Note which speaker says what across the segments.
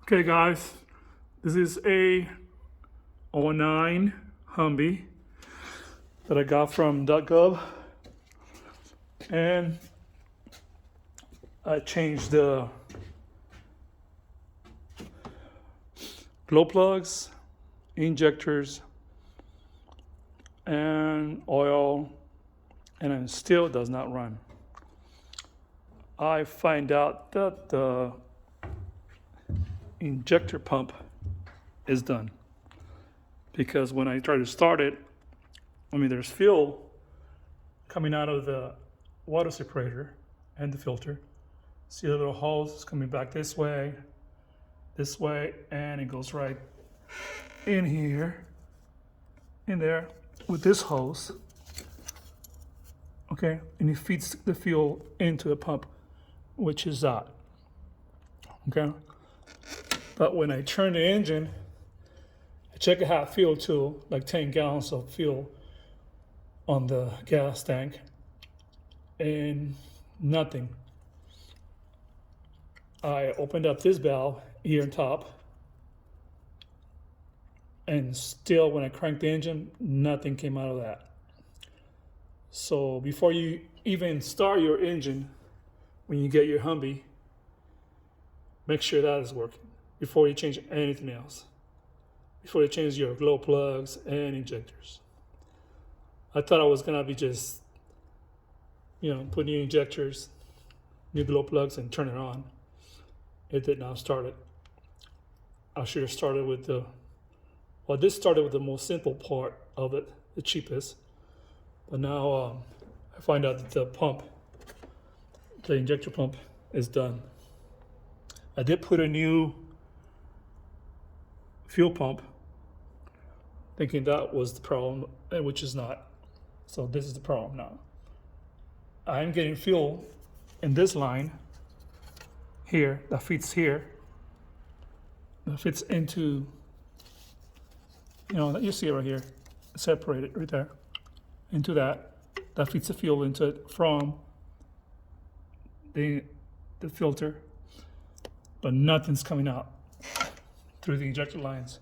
Speaker 1: Okay, guys, this is a '09 Humvee that I got from .gov, and I changed the glow plugs, injectors, and oil, and it still does not run. I find out that the injector pump is done because when I try to start it, there's fuel coming out of the water separator and the filter. See the little hose coming back this way, and it goes right in here, in there with this hose. Okay, and it feeds the fuel into the pump, which is that. Okay, but when I turn the engine, I check it how it fuel too, like 10 gallons of fuel on the gas tank, and nothing. I opened up this valve here on top, and still when I cranked the engine, nothing came out of that. So before you even start your engine, when you get your Humvee, make sure that is working before you change anything else. Before you change your glow plugs and injectors. I thought I was gonna be just, put new injectors, new glow plugs, and turn it on. It did not start it. I should have started with this started with the most simple part of it, the cheapest. But now I find out that the injector pump is done. I did put a new fuel pump, thinking that was the problem, which is not. So this is the problem now. I'm getting fuel in this line here, that fits here, that fits into, you see it right here, separated right there, into that feeds the fuel into it from the filter, but nothing's coming out through the injector lines.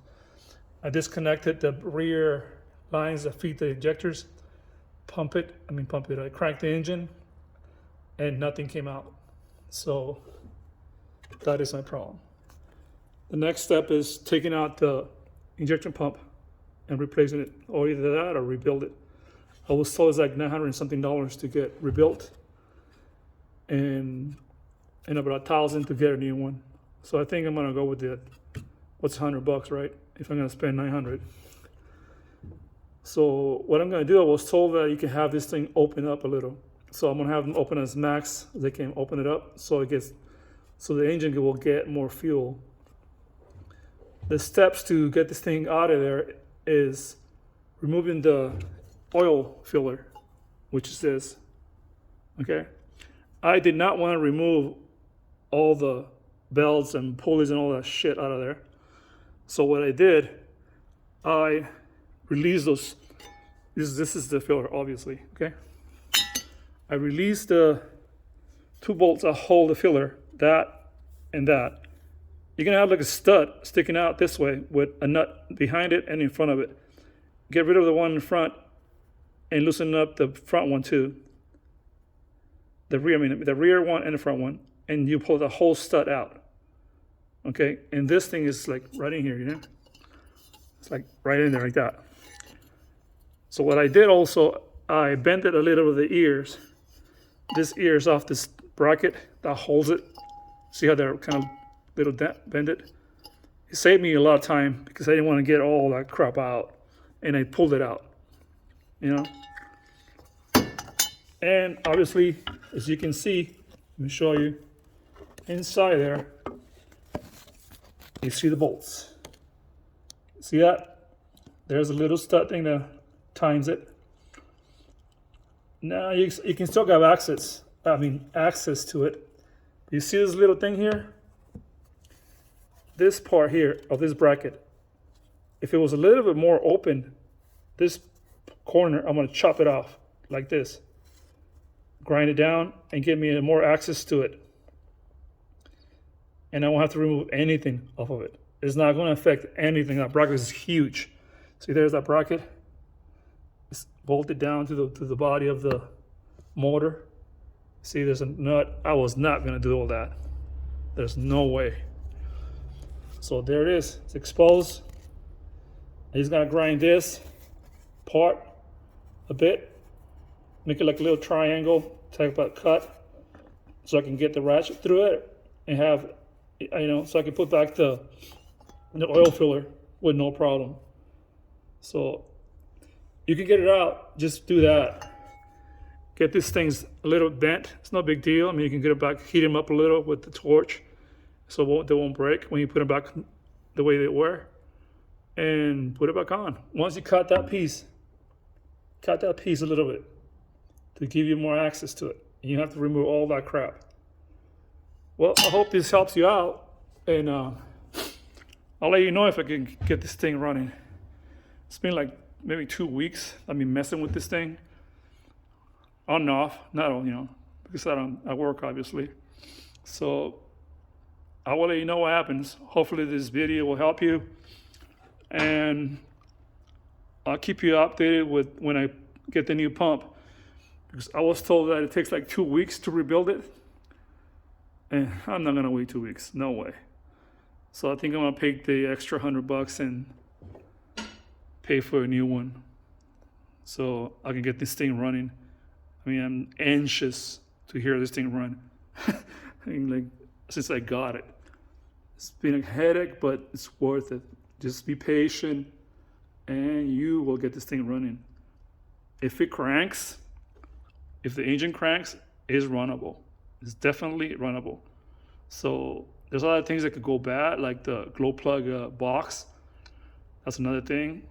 Speaker 1: I disconnected the rear lines that feed the injectors, I cranked the engine, and nothing came out. So that is my problem. The next step is taking out the injection pump and replacing it, or either that or rebuild it. I was told it's like $900 and something to get rebuilt, and about $1,000 to get a new one. So I think I'm gonna go with what's $100, right? If I'm gonna spend $900. So what I'm gonna do, I was told that you can have this thing open up a little. So I'm gonna have them open as max as they can open it up, so the engine will get more fuel. The steps to get this thing out of there is removing the oil filler, which is this. Okay, I did not want to remove all the belts and pulleys and all that shit out of there. So what I did, I released those. This is the filler, obviously. Okay, I released the 2 bolts that hold the filler, that and that. You're gonna have like a stud sticking out this way with a nut behind it and in front of it. Get rid of the one in front and loosen up the front one too. The rear one and the front one, and you pull the whole stud out. Okay, and this thing is like right in here, It's like right in there like that. So what I did also, I bent it a little with the ears. This ear is off this bracket that holds it. See how they're kind of little bended? It saved me a lot of time because I didn't want to get all that crap out, and I pulled it out, And obviously, as you can see, let me show you, inside there, you see the bolts. See that? There's a little stud thing that times it. Now you can still have access to it. You see this little thing here? This part here of this bracket, if it was a little bit more open, this corner, I'm gonna chop it off like this. Grind it down and give me more access to it. and I won't have to remove anything off of it. It's not going to affect anything. That bracket is huge. See, there's that bracket. It's bolted down to the body of the motor. See, there's a nut. I was not going to do all that. There's no way. So there it is. It's exposed. He's going to grind this part a bit, make it like a little triangle type of cut, so I can get the ratchet through it and have, so I can put back the oil filler with no problem. So you can get it out, just do that. Get these things a little bent, it's no big deal. I mean, you can get it back, heat them up a little with the torch so they won't break when you put them back the way they were, and put it back on. Once you cut that piece a little bit to give you more access to it. You have to remove all that crap. Well, I hope this helps you out, and I'll let you know if I can get this thing running. It's been like maybe 2 weeks I've been messing with this thing on and off, not all, because I work obviously. So I will let you know what happens. Hopefully this video will help you, and I'll keep you updated with when I get the new pump, because I was told that it takes like 2 weeks to rebuild it, and I'm not gonna wait 2 weeks, no way. So I think I'm gonna pay the extra $100 and pay for a new one, so I can get this thing running. I mean, I'm anxious to hear this thing run. I mean, like, since I got it. It's been a headache, but it's worth it. Just be patient, and you will get this thing running. If it cranks, if the engine cranks, it's runnable. It's definitely runnable. So there's a lot of things that could go bad, like the glow plug box. That's another thing.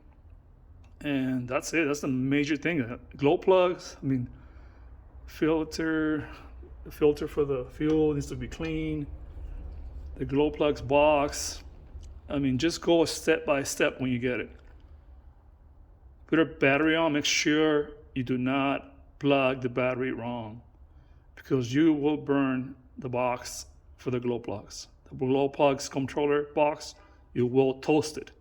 Speaker 1: And that's it. That's the major thing. Glow plugs, I mean, the filter for the fuel needs to be clean. The glow plugs box, I mean, just go step by step when you get it. Put a battery on, make sure you do not plug the battery wrong, because you will burn the box for the glow plugs. The glow plugs controller box, you will toast it.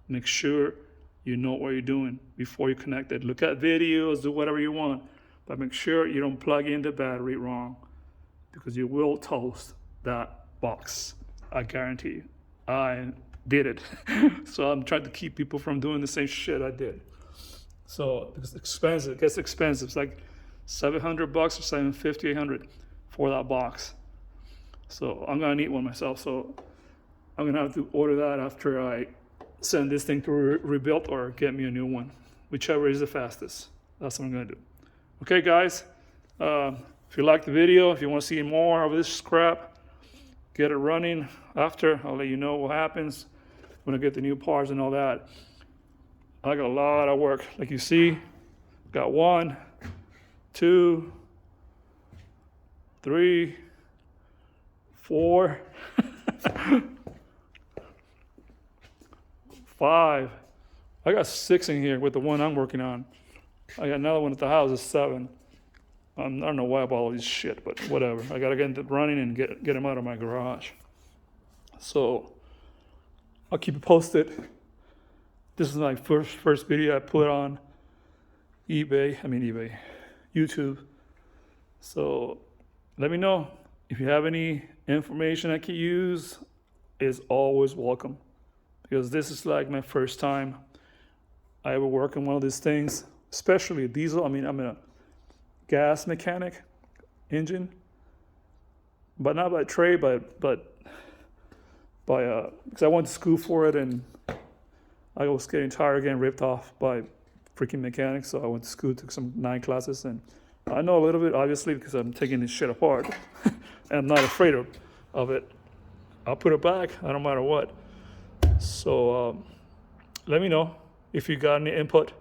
Speaker 1: Make sure you know what you're doing before you connect it. Look at videos, do whatever you want, but make sure you don't plug in the battery wrong, because you will toast that box. I guarantee you. I did it. So I'm trying to keep people from doing the same shit I did. So because it's expensive, it gets expensive. It's like $700 or $750, $800 for that box. So I'm gonna need one myself. So I'm gonna have to order that after I send this thing to rebuild, or get me a new one, whichever is the fastest. That's what I'm gonna do. Okay, guys. If you like the video, if you want to see more of this crap, get it running. After, I'll let you know what happens when I get the new parts and all that. I got a lot of work. Like you see, got 1, 2, 3, 4, 5. I got 6 in here with the one I'm working on. I got another one at the house, it's 7. I don't know why I bought all this shit, but whatever. I gotta get it running and get them out of my garage. So I'll keep you posted. This is my first video I put on YouTube. So let me know if you have any information I can use. Is always welcome, because this is like my first time I ever work on one of these things, especially diesel. I mean, I'm a gas mechanic, engine, but not by trade, but by because I went to school for it, and I was getting tired of getting ripped off by freaking mechanics. So I went to school, took some 9 classes, and I know a little bit, obviously, because I'm taking this shit apart, and I'm not afraid of it. I'll put it back, no matter what. So let me know if you got any input.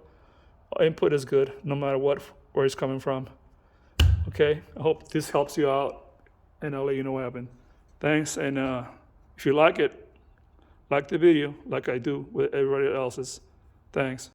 Speaker 1: Input is good, no matter where it's coming from. Okay, I hope this helps you out, and I'll let you know what happened. Thanks, and if you like it, like the video, like I do with everybody else's. Thanks.